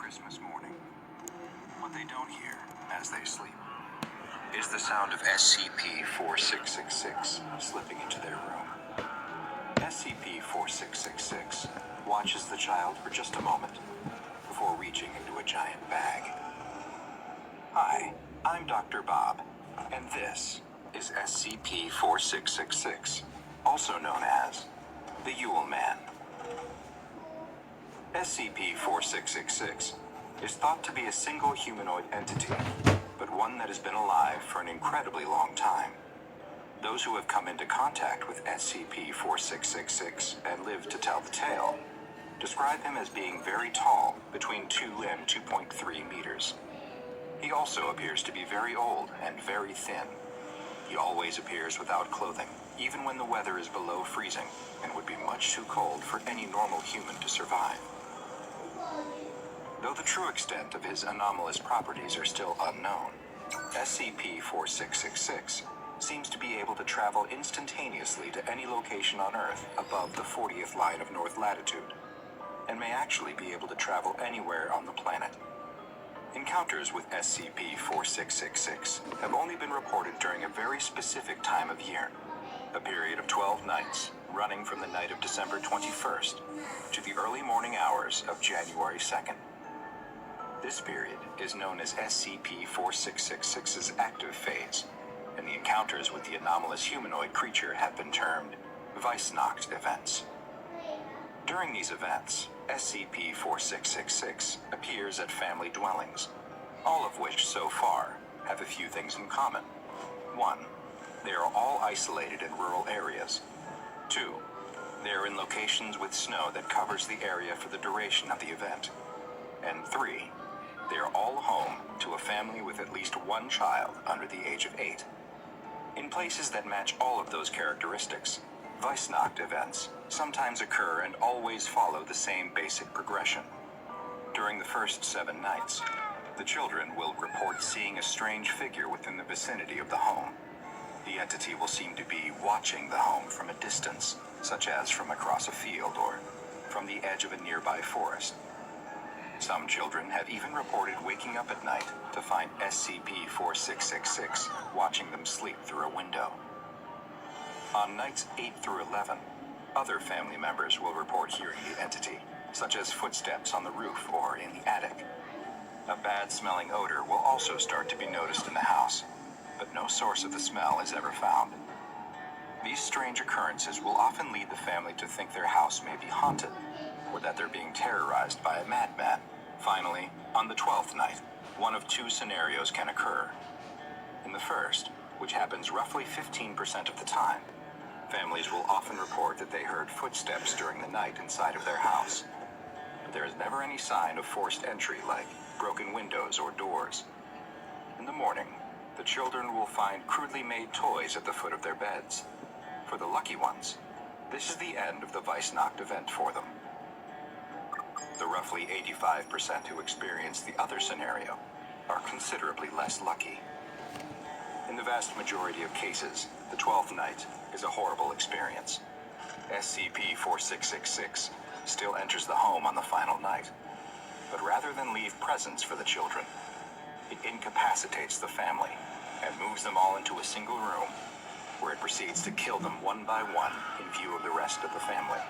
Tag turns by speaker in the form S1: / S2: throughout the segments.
S1: Christmas morning. What they don't hear as they sleep is the sound of SCP-4666 slipping into their room. SCP-4666 watches the child for just a moment before reaching into a giant bag. Hi, I'm Dr. Bob, and this is SCP-4666, also known as the Yule Man. SCP-4666 is thought to be a single humanoid entity, but one that has been alive for an incredibly long time. Those who have come into contact with SCP-4666 and lived to tell the tale describe him as being very tall, between 2 and 2.3 meters. He also appears to be very old and very thin. He always appears without clothing, even when the weather is below freezing and would be much too cold for any normal human to survive. Though the true extent of his anomalous properties are still unknown, SCP-4666 seems to be able to travel instantaneously to any location on Earth above the 40th line of north latitude, and may actually be able to travel anywhere on the planet. Encounters with SCP-4666 have only been reported during a very specific time of year, a period of 12 nights, running from the night of December 21st to the early morning hours of January 2nd. This period is known as SCP-4666's active phase, and the encounters with the anomalous humanoid creature have been termed Weissnacht events. During these events, SCP-4666 appears at family dwellings, all of which so far have a few things in common. 1. They are all isolated in rural areas. 2. They are in locations with snow that covers the area for the duration of the event. And 3. They are all home to a family with at least one child under the age of 8. In places that match all of those characteristics, Weissnacht events sometimes occur and always follow the same basic progression. During the first 7 nights, the children will report seeing a strange figure within the vicinity of the home. The entity will seem to be watching the home from a distance, such as from across a field or from the edge of a nearby forest. Some children have even reported waking up at night to find SCP-4666 watching them sleep through a window. On nights 8 through 11, other family members will report hearing the entity, such as footsteps on the roof or in the attic. A bad-smelling odor will also start to be noticed in the house, but no source of the smell is ever found. These strange occurrences will often lead the family to think their house may be haunted, or that they're being terrorized by a madman. Finally, on the 12th night, one of 2 scenarios can occur. In the first, which happens roughly 15% of the time, families will often report that they heard footsteps during the night inside of their house. But there is never any sign of forced entry like broken windows or doors. In the morning, the children will find crudely made toys at the foot of their beds. For the lucky ones, this is the end of the Weissnacht event for them. The roughly 85% who experience the other scenario are considerably less lucky. In the vast majority of cases, the 12th night is a horrible experience. SCP-4666 still enters the home on the final night, but rather than leave presents for the children, it incapacitates the family and moves them all into a single room, where it proceeds to kill them one by one in view of the rest of the family.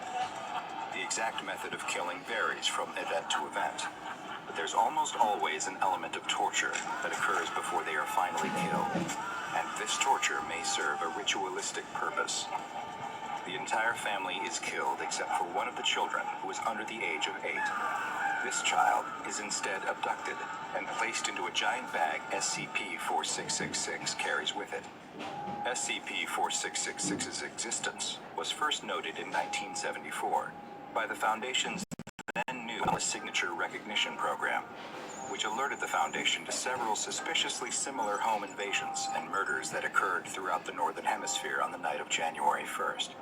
S1: The exact method of killing varies from event to event, but there's almost always an element of torture that occurs before they are finally killed, and this torture may serve a ritualistic purpose. The entire family is killed except for one of the children who is under the age of 8. This child is instead abducted and placed into a giant bag SCP-4666 carries with it. SCP-4666's existence was first noted in 1974 by the Foundation's then new signature recognition program, which alerted the Foundation to several suspiciously similar home invasions and murders that occurred throughout the Northern Hemisphere on the night of January 1st.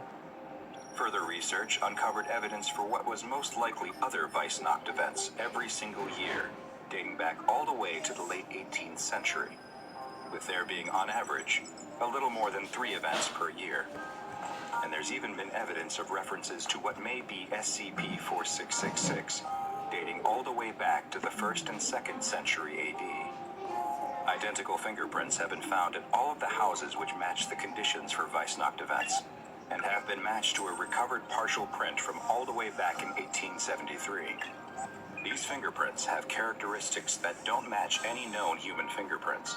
S1: Further research uncovered evidence for what was most likely other Weissnacht events every single year, dating back all the way to the late 18th century, with there being on average a little more than 3 events per year. And there's even been evidence of references to what may be SCP-4666 dating all the way back to the 1st and 2nd century AD. Identical fingerprints have been found in all of the houses which match the conditions for Weissnacht events, and have been matched to a recovered partial print from all the way back in 1873. These fingerprints have characteristics that don't match any known human fingerprints,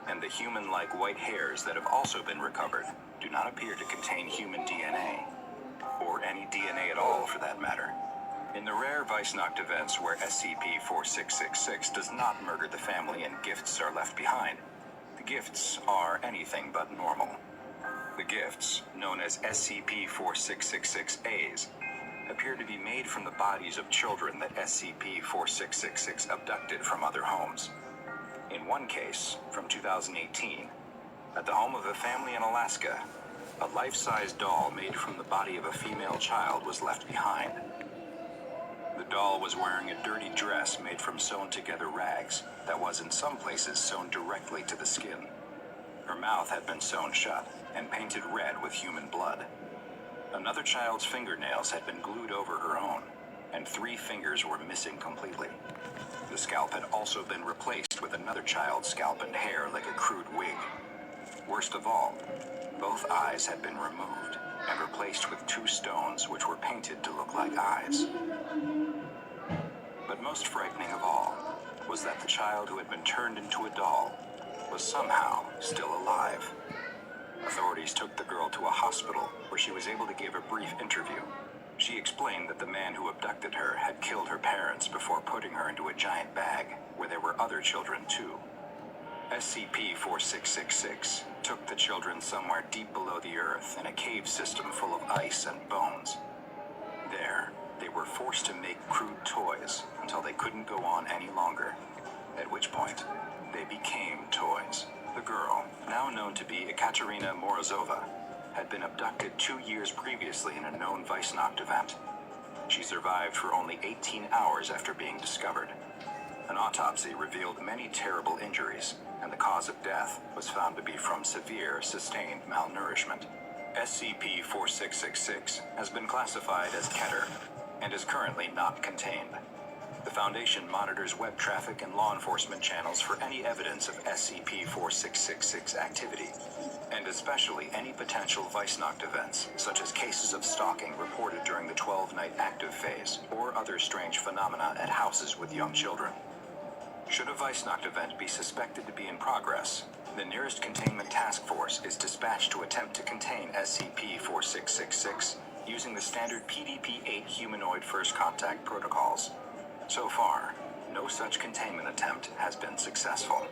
S1: and the human-like white hairs that have also been recovered do not appear to contain human DNA, or any DNA at all for that matter. In the rare Weissnacht events where SCP-4666 does not murder the family and gifts are left behind, the gifts are anything but normal. The gifts, known as SCP-4666As, appear to be made from the bodies of children that SCP-4666 abducted from other homes. In one case, from 2018, at the home of a family in Alaska, a life-size doll made from the body of a female child was left behind. The doll was wearing a dirty dress made from sewn-together rags that was in some places sewn directly to the skin. Her mouth had been sewn shut and painted red with human blood. Another child's fingernails had been glued over her own, and 3 fingers were missing completely. The scalp had also been replaced with another child's scalp and hair like a crude wig. Worst of all, both eyes had been removed and replaced with 2 stones which were painted to look like eyes. But most frightening of all was that the child who had been turned into a doll was somehow still alive. Authorities took the girl to a hospital where she was able to give a brief interview. She explained that the man who abducted her had killed her parents before putting her into a giant bag where there were other children too. SCP-4666 took the children somewhere deep below the earth in a cave system full of ice and bones. There, they were forced to make crude toys until they couldn't go on any longer, at which point they became toys. The girl, now known to be Ekaterina Morozova, had been abducted 2 years previously in a known Weissnacht event. She survived for only 18 hours after being discovered. An autopsy revealed many terrible injuries, and the cause of death was found to be from severe, sustained malnourishment. SCP-4666 has been classified as Keter and is currently not contained. The Foundation monitors web traffic and law enforcement channels for any evidence of SCP-4666 activity, and especially any potential Weissnacht events, such as cases of stalking reported during the 12-night active phase, or other strange phenomena at houses with young children. Should a Weissnacht event be suspected to be in progress, the nearest containment task force is dispatched to attempt to contain SCP-4666 using the standard PDP-8 humanoid first contact protocols. So far, no such containment attempt has been successful.